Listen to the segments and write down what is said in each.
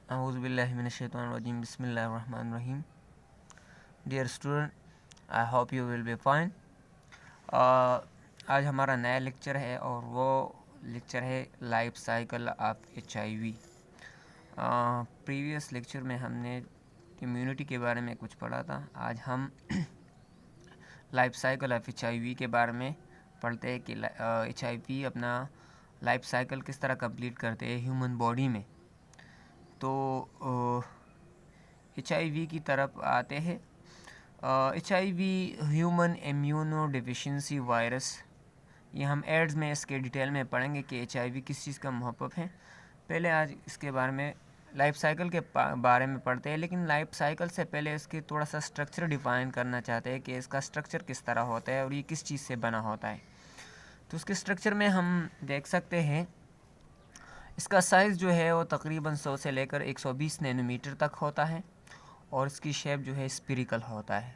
Auzubillahi minash-shaytanir-rajim. Bismillahir-rahmanir-rahim. Dear student, I hope you will be fine. आज हमारा नया lecture है और वो लेक्चर है life cycle of HIV। Previous lecture में हमने इम्यूनिटी के बारे में कुछ पढ़ा था। आज हम लाइफ साइकिल ऑफ HIV के बारे में पढ़ते हैं कि HIV अपना लाइफ साइकिल किस तरह कंप्लीट करते हैं ह्यूमन बॉडी में। तो HIV की तरफ आते हैं। HIV human immuno deficiency virus, ये हम एड्स में इसके डिटेल में पढ़ेंगे कि HIV किस चीज़ का महत्व है। पहले आज इसके बारे में लाइफ साइकिल के बारे में पढ़ते हैं, लेकिन लाइफ साइकिल से पहले इसकी थोड़ा सा स्ट्रक्चर डिफाइन करना चाहते हैं कि इसका स्ट्रक्चर किस तरह होता है और ये किस चीज़ से बना होता है। तो उसके स्ट्रक्चर में हम देख सकते हैं इसका साइज़ जो है वो तकरीबन 100 से लेकर 120 नैनोमीटर तक होता है और इसकी शेप जो है स्फेरिकल होता है।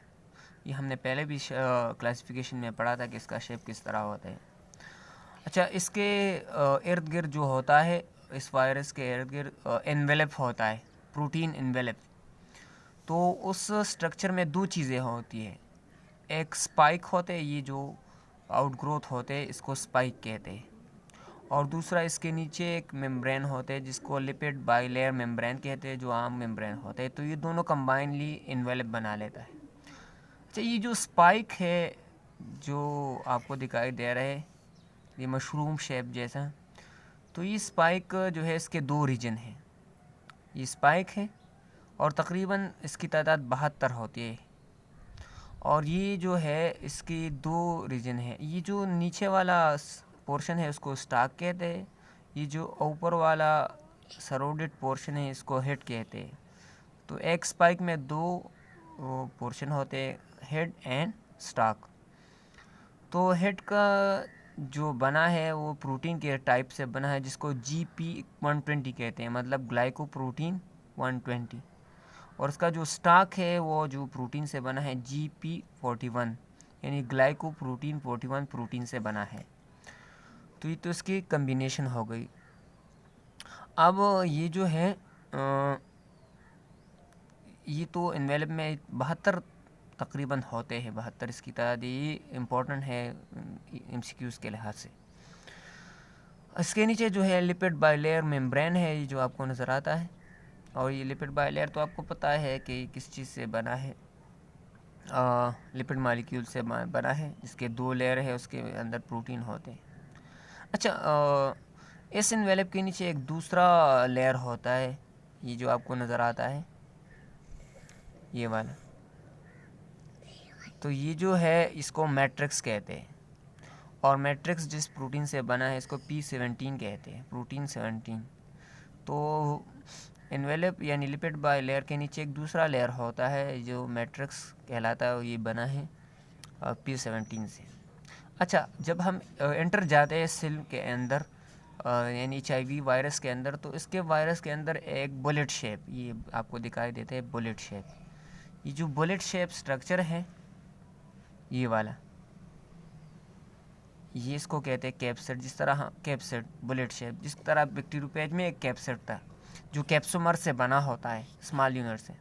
ये हमने पहले भी क्लासिफिकेशन में पढ़ा था कि इसका शेप किस तरह होता है। अच्छा, इसके इर्द गिर्द जो होता है, इस वायरस के इर्द गिर्द एनवेलप होता है, प्रोटीन एनवेलप। तो उस स्ट्रक्चर में दो चीज़ें होती है, एक स्पाइक होते हैं, ये जो आउटग्रोथ होते हैं इसको स्पाइक कहते हैं, और दूसरा इसके नीचे एक मेम्ब्रेन होते हैं जिसको लिपिड बाइलेयर मेम्ब्रेन कहते हैं, जो आम मेम्ब्रेन होते हैं। तो ये दोनों कंबाइनली इन्वेलप बना लेता है। अच्छा, ये जो स्पाइक है जो आपको दिखाई दे रहा है, ये मशरूम शेप जैसा, तो ये स्पाइक जो है इसके दो रीजन हैं। ये स्पाइक है और तकरीबन इसकी तादाद 72 होती है, और ये जो है इसकी दो रीजन है। ये जो नीचे वाला पोर्शन है उसको स्टाक कहते हैं, ये जो ऊपर वाला सराउंडेड पोर्शन है इसको हेड कहते हैं। तो एक स्पाइक में दो पोर्शन होते हैं, हेड एंड स्टाक। तो हेड का जो बना है वो प्रोटीन के टाइप से बना है जिसको GP120 कहते हैं, मतलब ग्लाइकोप्रोटीन 120, और उसका जो स्टाक है वो जो प्रोटीन से बना है GP41, यानी ग्लाइकोप्रोटीन 41 प्रोटीन से बना है। तो ये तो इसकी कम्बिनेशन हो गई। अब ये जो है ये तो एनवेलप में 72 तकरीबन होते हैं, 72 इसकी तादाद। ये इम्पोर्टेंट है MCQs के लिहाज से। इसके नीचे जो है लिपिड बाइलेयर मेम्ब्रेन है, ये जो आपको नज़र आता है, और ये लिपिड बाइलेयर तो आपको पता है कि किस चीज़ से बना है, लिपिड मॉलिक्यूल से बना है, जिसके दो लेयर है, उसके अंदर प्रोटीन होते हैं। अच्छा, इस एनवेलप के नीचे एक दूसरा लेयर होता है, ये जो आपको नज़र आता है, ये वाला। तो ये जो है इसको मैट्रिक्स कहते हैं, और मैट्रिक्स जिस प्रोटीन से बना है इसको P17 कहते हैं, प्रोटीन 17। तो एनवेलप यानी लिपिड बाय लेयर के नीचे एक दूसरा लेयर होता है जो मैट्रिक्स कहलाता है, ये बना है P17 से। अच्छा, जब हम एंटर जाते हैं सेल के अंदर, यानी HIV वायरस के अंदर, तो इसके वायरस के अंदर एक बुलेट शेप, ये आपको दिखाई देते हैं बुलेट शेप। ये जो बुलेट शेप स्ट्रक्चर है ये वाला, ये इसको कहते हैं कैप्सेट। जिस तरह कैप्सेट बुलेट शेप, जिस तरह बैक्टीरियोफेज में एक कैप्सेट था जो कैप्सोमर से बना होता है, स्मॉल यूनिट से,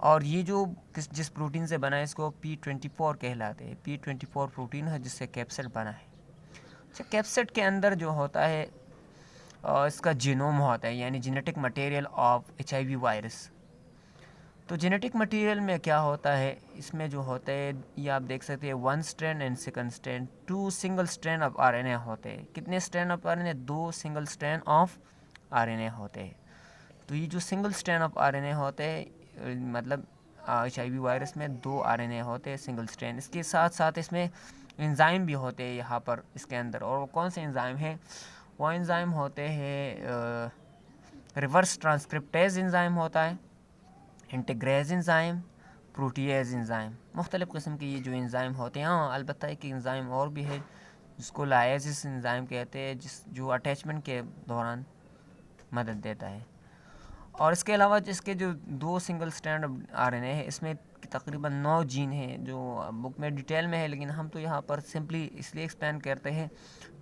और ये जो जिस प्रोटीन से बना है इसको P24 कहलाते हैं। P24 प्रोटीन है जिससे कैप्सेट बना है। अच्छा, कैप्सेट के अंदर जो होता है इसका जीनोम होता है, यानी genetic material of HIV virus. तो जेनेटिक मटेरियल में क्या होता है, इसमें जो होता है ये आप देख सकते हैं 1 strand and second strand, 2 single strand of RNA होते हैं। कितने strand of RNA? 2 single strand of RNA होते हैं। तो ये जो सिंगल स्ट्रैंड ऑफ RNA होते हैं, मतलब HIV वायरस में 2 RNA होते हैं सिंगल स्ट्रैंड। इसके साथ साथ इसमें एंजाइम भी होते हैं यहाँ पर इसके अंदर, और वो कौन से एंजाइम है? वो एंजाइम होते हैं रिवर्स ट्रांसक्रिप्टेज एंजाइम होता है, इंटीग्रेज एंजाइम, प्रोटीएज एंजाइम, मुख्तलिफ़ किस्म के ये जो एंजाइम होते हैं। हाँ, अलबत्ता एक एंजाइम और भी है जिसको लाइसिस एंजाइम कहते हैं, जो अटैचमेंट के दौरान मदद देता है। और इसके अलावा जिसके जो 2 सिंगल स्ट्रैंड RNA है, इसमें तकरीबन 9 जीन हैं जो बुक में डिटेल में है, लेकिन हम तो यहाँ पर सिंपली इसलिए एक्सप्लेन करते हैं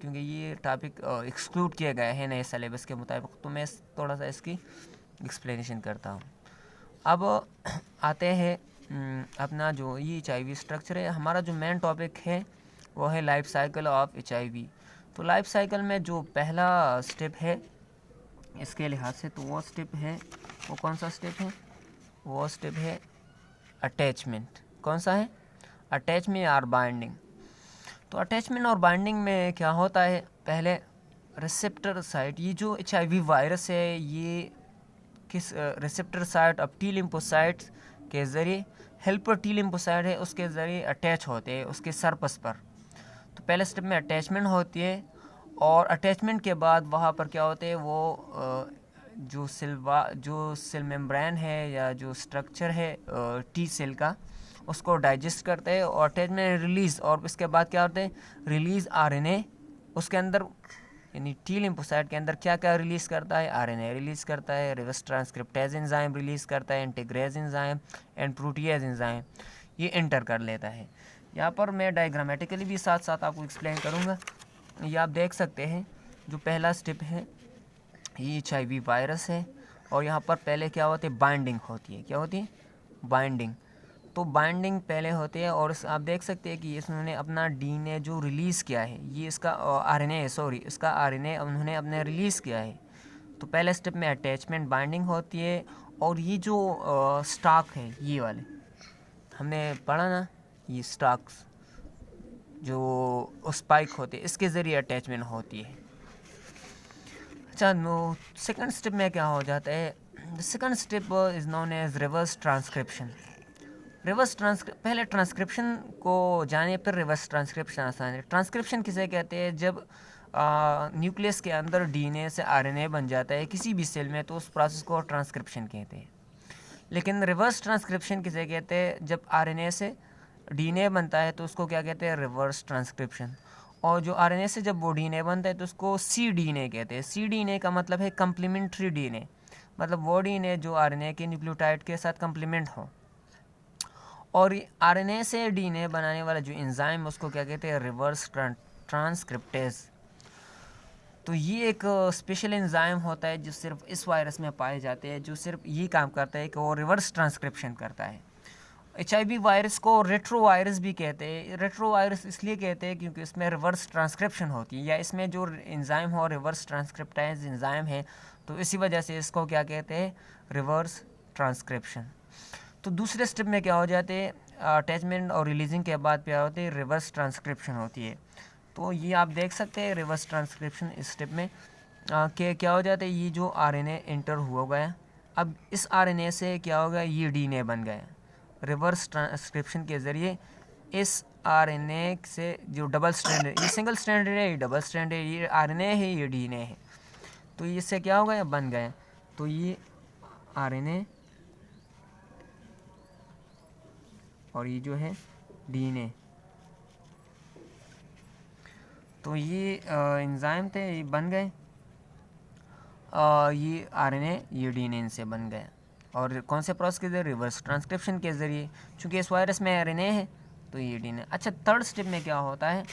क्योंकि ये टॉपिक एक्सक्लूड किया गया है नए सिलेबस के मुताबिक। तो मैं थोड़ा सा इसकी एक्सप्लेनेशन करता हूँ। अब आते हैं अपना जो ये HIV स्ट्रक्चर है। हमारा जो मेन टॉपिक है वो है लाइफ साइकिल ऑफ HIV। तो लाइफ साइकिल में जो पहला स्टेप है इसके लिहाज से, तो वो स्टेप है, वो कौन सा स्टेप है? वो स्टेप है अटैचमेंट। कौन सा है? अटैचमेंट और बाइंडिंग। तो अटैचमेंट और बाइंडिंग में क्या होता है? पहले रिसेप्टर साइट, ये जो HIV वायरस है ये किस रिसेप्टर साइट अब टी लिम्फोसाइट्स के ज़रिए, हेल्पर टी लिम्फोसाइट है उसके ज़रिए अटैच होते हैं उसके सरफेस पर। तो पहले स्टेप में अटैचमेंट होती है, और अटैचमेंट के बाद वहाँ पर क्या होते हैं, वो जो सेल मेम्ब्रेन है या जो स्ट्रक्चर है टी सेल का, उसको डाइजेस्ट करते हैं और अटैचमेंट रिलीज़, और इसके बाद क्या होते हैं? रिलीज़ RNA उसके अंदर, यानी टी लिम्फोसाइट के अंदर क्या क्या रिलीज़ करता है? RNA रिलीज़ करता है, रिवर्स ट्रांसक्रिप्टेज एंजाइम रिलीज़ करता है, integrase enzyme and protease enzyme ये एंटर कर लेता है। यहाँ पर मैं डायग्रामेटिकली भी साथ साथ आपको एक्सप्लेन करूँगा। ये आप देख सकते हैं जो पहला स्टेप है ये HIV वायरस है, और यहाँ पर पहले क्या होती है? बाइंडिंग होती है। क्या होती है? बाइंडिंग। तो बाइंडिंग पहले होती है, और आप देख सकते हैं कि इसने अपना DNA जो रिलीज़ किया है, ये इसका RNA है, सॉरी इसका RNA उन्होंने अपने रिलीज़ किया है। तो पहले स्टेप में अटैचमेंट बाइंडिंग होती है, और ये जो स्टॉक है, ये वाले हमने पढ़ा ना, ये स्टॉक्स जो स्पाइक होते हैं इसके ज़रिए अटैचमेंट होती है। अच्छा, नो सेकंड स्टेप में क्या हो जाता है? The second step is known as reverse transcription. पहले ट्रांसक्रिप्शन को जाने पर रिवर्स ट्रांसक्रिप्शन आसान है। ट्रांसक्रिप्शन किसे कहते हैं? जब न्यूक्लियस के अंदर DNA से RNA बन जाता है किसी भी सेल में, तो उस प्रोसेस को ट्रांसक्रिप्शन कहते हैं। लेकिन रिवर्स ट्रांसक्रिप्शन किसे कहते हैं? जब RNA से DNA बनता है तो उसको क्या कहते हैं? Reverse transcription. और जो RNA से जब वो DNA बनता है तो उसको cDNA कहते हैं। cDNA का मतलब है कम्प्लीमेंट्री DNA, मतलब वो DNA जो RNA के न्यूक्लियोटाइड के साथ कम्प्लीमेंट हो। और RNA से DNA बनाने वाला जो एंजाइम उसको क्या कहते हैं? Reverse transcriptase. तो ये एक स्पेशल एंजाइम होता है जो सिर्फ इस वायरस में पाए जाते हैं, जो सिर्फ ये काम करता है कि वो रिवर्स ट्रांसक्रिप्शन करता है। HIV वायरस को रेट्रो वायरस भी कहते हैं। रेट्रो वायरस इसलिए कहते हैं क्योंकि इसमें रिवर्स ट्रांसक्रिप्शन होती है, या इसमें जो एंजाइम हो रिवर्स ट्रांसक्रिप्टाइज एंजाइम है, तो इसी वजह से इसको क्या कहते हैं? Reverse transcription. तो दूसरे स्टेप में क्या हो जाते हैं? अटैचमेंट और रिलीजिंग के बाद क्या होती है? रिवर्स ट्रांसक्रिप्शन होती है। तो ये आप देख सकते हैं रिवर्स ट्रांसक्रिप्शन इस स्टेप में कि क्या हो जाता है? ये जो RNA एंटर हुआ गया, अब इस RNA से क्या होगा? ये DNA बन गया। रिवर्स ट्रांसक्रिप्शन के ज़रिए इस RNA से जो डबल स्ट्रैंड है, ये सिंगल स्ट्रैंड है, ये डबल स्ट्रैंड है, ये RNA है, ये DNA है, तो इससे क्या हो गया? बन गया। तो ये RNA और ये जो है DNA, तो ये एंजाइम थे, ये बन गए, ये RNA ये DNA से बन गए। और कौन से प्रोसेस के ज़रिए? रिवर्स ट्रांसक्रिप्शन के ज़रिए। चूँकि इस वायरस में RNA है तो ये DNA। अच्छा, थर्ड स्टेप में क्या होता है?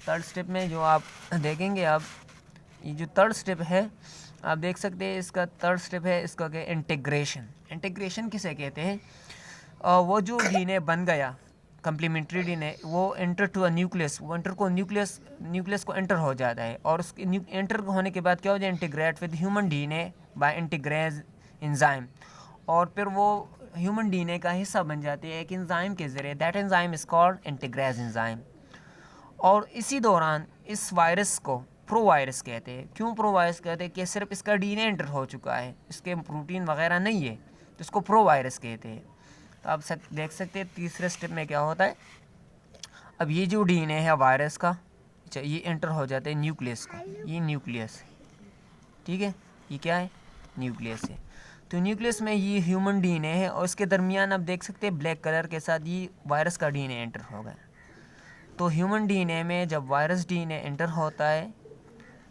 थर्ड स्टेप में जो आप देखेंगे, अब ये जो थर्ड स्टेप है आप देख सकते हैं, इसका थर्ड स्टेप है, इसका क्या? इंटीग्रेशन। इंटीग्रेशन किसे कहते हैं? वो जो DNA बन गया कम्प्लीमेंट्री DNA, वो एंटर टू अ न्यूक्लियस, वो एंटर को न्यूक्लियस को एंटर हो जाता है, और उसके एंटर होने के बाद क्या हो जाए? Integrate with human DNA by integrase enzyme, और फिर वो ह्यूमन DNA का हिस्सा बन जाती है एक एंजाइम के ज़रिए। That enzyme is called integrase enzyme. और इसी दौरान इस वायरस को प्रो वायरस कहते हैं। क्यों प्रो वायरस कहते हैं? कि सिर्फ इसका DNA एंटर हो चुका है, इसके प्रोटीन वगैरह नहीं है, तो इसको प्रो वायरस कहते हैं। तो आप देख सकते हैं तीसरे स्टेप में क्या होता है? अब ये जो DNA है वायरस का, ये एंटर हो जाता है न्यूक्लियस को। ये न्यूक्लियस है, ठीक है, ये क्या है? न्यूक्लियस है। तो न्यूक्लियस में ये ह्यूमन DNA है, और इसके दरमियान आप देख सकते हैं ब्लैक कलर के साथ ये वायरस का DNA एंटर होगा। तो ह्यूमन DNA में जब वायरस DNA एंटर होता है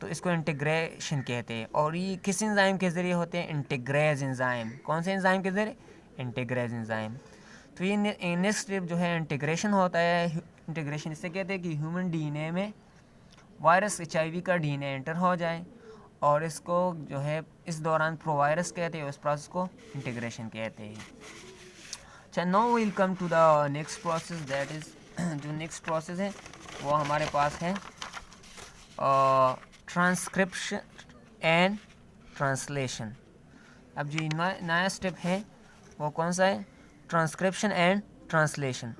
तो इसको इंटीग्रेशन कहते हैं। और ये किस एंजाइम के ज़रिए होते हैं? Integrase enzyme. कौन से एंजाइम के ज़रिए? Integrase enzyme. तो ये नेक्स्ट स्टेप जो है इंटीग्रेशन होता है। इंटीग्रेशन इससे कहते हैं कि ह्यूमन DNA में वायरस HIV का DNA एंटर हो जाए, और इसको जो है इस दौरान प्रोवायरस कहते हैं, उस प्रोसेस को इंटीग्रेशन कहते हैं। अच्छा, now will come to the next process, that is जो नेक्स्ट प्रोसेस है वो हमारे पास है ट्रांसक्रिप्शन एंड ट्रांसलेशन। अब जो नया स्टेप है वो कौन सा है? Transcription and translation.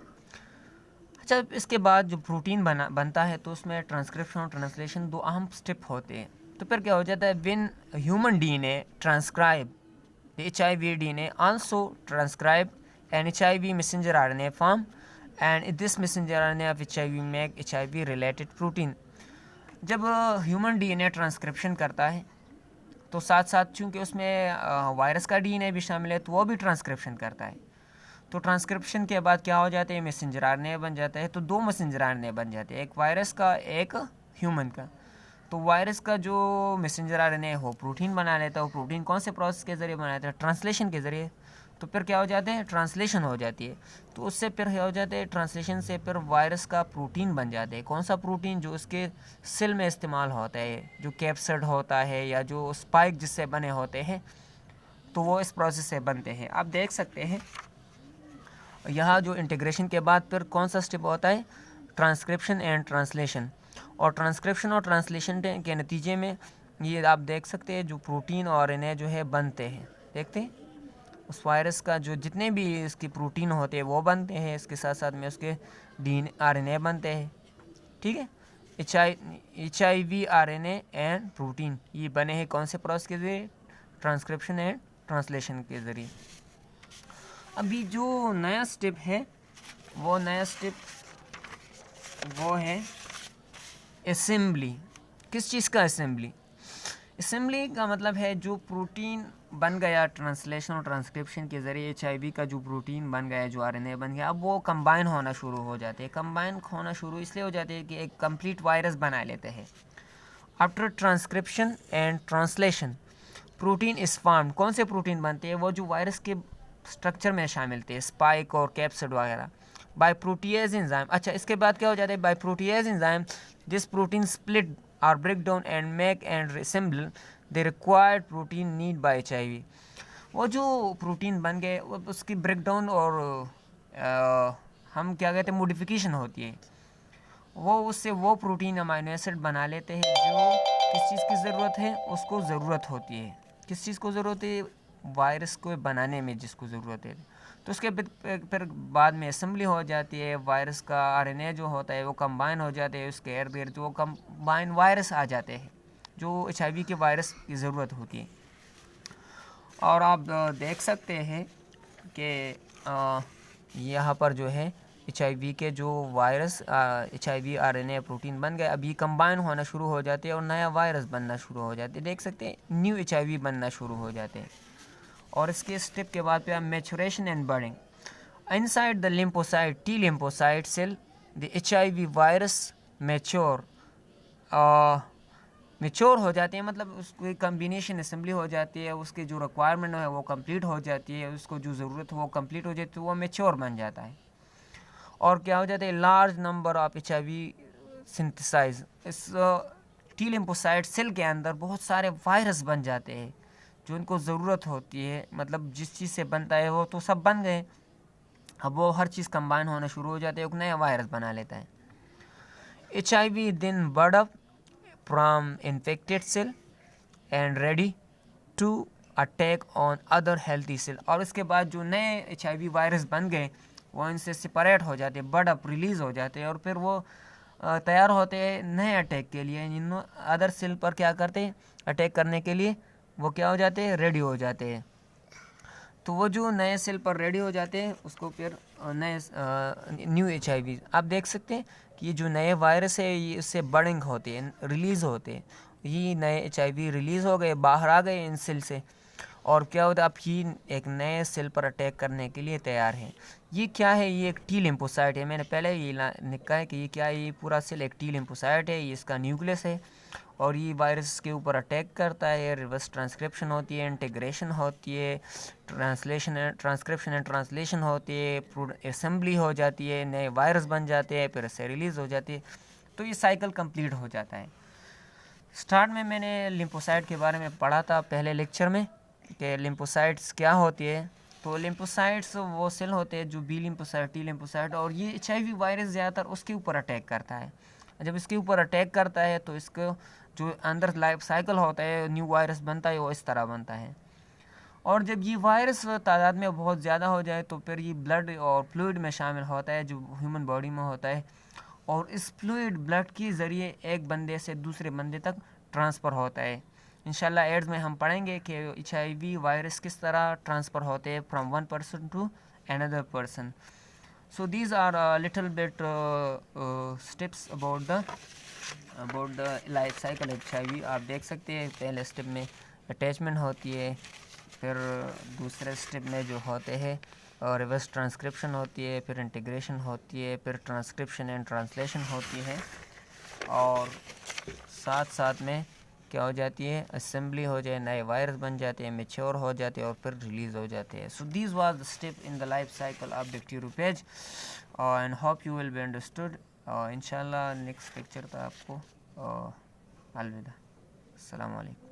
अच्छा, इसके बाद जो प्रोटीन बनता है तो उसमें ट्रांसक्रिप्शन और ट्रांसलेशन दो अहम स्टेप होते हैं। तो फिर क्या हो जाता है? When human DNA transcribe the HIV DNA also transcribe an HIV messenger RNA form and this messenger RNA of HIV make HIV related protein। जब ह्यूमन डीएनए ट्रांसक्रिप्शन करता है तो साथ साथ चूँकि उसमें वायरस का डीएनए भी शामिल है तो वो भी ट्रांसक्रिप्शन करता है। तो ट्रांसक्रिप्शन के बाद क्या हो जाते हैं? मैसेंजर आरएनए बन जाता है। तो दो मैसेंजर आरएनए बन जाते हैं, एक वायरस का एक ह्यूमन का। तो वायरस का जो मैसेंजर आरएनए है वो प्रोटीन बना लेता है। वो प्रोटीन कौन से प्रोसेस के ज़रिए बनाता है? ट्रांसलेशन के ज़रिए। तो फिर क्या हो जाते हैं? ट्रांसलेशन हो जाती है। तो उससे फिर क्या हो जाते हैं? ट्रांसलेशन से फिर वायरस का प्रोटीन बन जाते हैं। कौन सा प्रोटीन? जो उसके सेल में इस्तेमाल होता है, जो कैप्सिड होता है या जो स्पाइक जिससे बने होते हैं, तो वो इस प्रोसेस से बनते हैं। आप देख सकते हैं यहाँ जो इंटीग्रेशन के बाद फिर कौन सा स्टेप होता है? Transcription and translation. और ट्रांसक्रिप्शन और ट्रांसलेशन के नतीजे में ये आप देख सकते हैं जो प्रोटीन और RNA जो है बनते हैं। देखते हैं उस वायरस का जो जितने भी इसके प्रोटीन होते हैं वो बनते हैं, इसके साथ साथ में उसके RNA बनते हैं। ठीक है, HIV RNA एंड प्रोटीन ये बने हैं कौन से प्रोसेस के ज़रिए? ट्रांसक्रिप्शन एंड ट्रांसलेशन के ज़रिए। अभी जो नया स्टेप है वो है असेंबली। किस चीज़ का असेंबली? असेंबली का मतलब है जो प्रोटीन बन गया ट्रांसलेशन और ट्रांसक्रिप्शन के ज़रिए, HIV का जो प्रोटीन बन गया, जो RNA बन गया, अब वो कंबाइन होना शुरू हो जाते हैं। कंबाइन होना शुरू इसलिए हो जाते हैं कि एक कंप्लीट वायरस बना लेते हैं। After transcription and translation protein is formed. कौन से प्रोटीन बनते हैं? वो जो वायरस के स्ट्रक्चर में शामिल थे, स्पाइक और कैप्सिड वगैरह, बाय प्रोटीएज एंजाइम। अच्छा, इसके बाद क्या हो जाता है? By protease enzyme this protein split और break down and make and reassemble the required protein need by HIV। वो जो प्रोटीन बन गए उसकी ब्रेक डाउन और हम क्या कहते हैं मॉडिफिकेशन होती है, वो उससे वो प्रोटीन अमाइनो एसिड बना लेते हैं जो किस चीज़ की ज़रूरत है, उसको ज़रूरत होती है। किस चीज़ को ज़रूरत है? वायरस को बनाने में जिसको ज़रूरत है। तो उसके फिर बाद में असेंबली हो जाती है। वायरस का RNA जो होता है वो कंबाइन हो जाते हैं, उसके इर्द गिर्द वो कंबाइन वायरस आ जाते हैं जो HIV के वायरस की ज़रूरत होती है। और आप देख सकते हैं कि यहाँ पर जो है HIV के जो वायरस HIV RNA प्रोटीन बन गए, अभी कंबाइन होना शुरू हो जाते हैं और नया वायरस बनना शुरू हो जाते हैं। देख सकते हैं न्यू HIV बनना शुरू हो जाते हैं। और इसके स्टेप के बाद पे maturation and budding inside the lymphocyte T lymphocyte cell the HIV virus mature हो जाते हैं। मतलब उसकी कम्बिनेशन असेंबली हो जाती है, उसकी जो रिक्वायरमेंट है वो कंप्लीट हो जाती है, उसको जो ज़रूरत है वो कंप्लीट हो जाती है, वो मैच्योर बन जाता है। और क्या हो जाता है? Large number of HIV synthesize. इस T लिम्फोसाइट सेल के अंदर बहुत सारे वायरस बन जाते हैं जो उनको ज़रूरत होती है। मतलब जिस चीज़ से बनता है वो तो सब बन गए, अब वो हर चीज़ कंबाइन होना शुरू हो जाते हैं, एक नया वायरस बना लेता है। HIV then bird up from infected cell and ready to attack on other healthy cell। और इसके बाद जो नए HIV वायरस बन गए वो इनसे सेपरेट हो जाते हैं, बर्ड अप रिलीज़ हो जाते हैं और फिर वो तैयार होते हैं नए अटैक के लिए। इन अदर सेल पर क्या करते हैं? अटैक करने के लिए वो क्या हो जाते हैं? रेडी हो जाते हैं। तो वो जो नए सेल पर रेडी हो जाते हैं उसको फिर नए न्यू HIV। आप देख सकते हैं कि ये जो नए वायरस है ये इससे बर्डिंग होती है, रिलीज़ होते हैं। ये नए HIV रिलीज़ हो गए, बाहर आ गए इन सेल से, और क्या होता है? आप ही एक नए सेल पर अटैक करने के लिए तैयार हैं। ये क्या है? ये एक T लिम्फोसाइट है। मैंने पहले ये लिखा है कि ये क्या है? ये पूरा सेल एक T लिम्फोसाइट है, ये इसका न्यूक्लियस है और ये वायरस के ऊपर अटैक करता है। रिवर्स ट्रांसक्रिप्शन होती है, इंटीग्रेशन होती है, ट्रांसक्रिप्शन एंड ट्रांसलेशन होती है, असेंबली हो जाती है, नए वायरस बन जाते हैं, फिर से रिलीज़ हो जाती है। तो ये साइकिल कंप्लीट हो जाता है। स्टार्ट में मैंने लिम्फोसाइट के बारे में पढ़ा था पहले लेक्चर में कि लिम्फोसाइट्स क्या होती है। तो लिम्फोसाइट्स वो सेल होते हैं जो बी लिम्फोसाइट, टी लिम्फोसाइट, और ये HIV वायरस ज़्यादातर उसके ऊपर अटैक करता है। जब इसके ऊपर अटैक करता है तो इसको जो अंदर लाइफ साइकिल होता है, न्यू वायरस बनता है, वो इस तरह बनता है। और जब ये वायरस तादाद में बहुत ज़्यादा हो जाए तो फिर ये ब्लड और फ्लूइड में शामिल होता है जो ह्यूमन बॉडी में होता है, और इस फ्लूइड ब्लड के ज़रिए एक बंदे से दूसरे बंदे तक ट्रांसफ़र होता है। इंशाल्लाह एड्स में हम पढ़ेंगे कि HIV वायरस किस तरह ट्रांसफ़र होते हैं from one person to another person. So these are little bit steps about the life cycle HIV। आप देख सकते हैं पहले स्टेप में अटैचमेंट होती है, फिर दूसरे स्टेप में जो होते हैं रिवर्स ट्रांसक्रिप्शन होती है, फिर इंटीग्रेशन होती है, फिर ट्रांसक्रिप्शन एंड ट्रांसलेशन होती है, और साथ साथ में क्या हो जाती है, असेंबली हो जाए, नए वायरस बन जाते हैं, मेच्योर हो जाते हैं और फिर रिलीज़ हो जाते हैं। So this was the step in the life cycle of bacteriophage and hope you will be understood. इंशाल्लाह नेक्स्ट लेक्चर तक आपको अलविदा, अस्सलाम वालेकुम।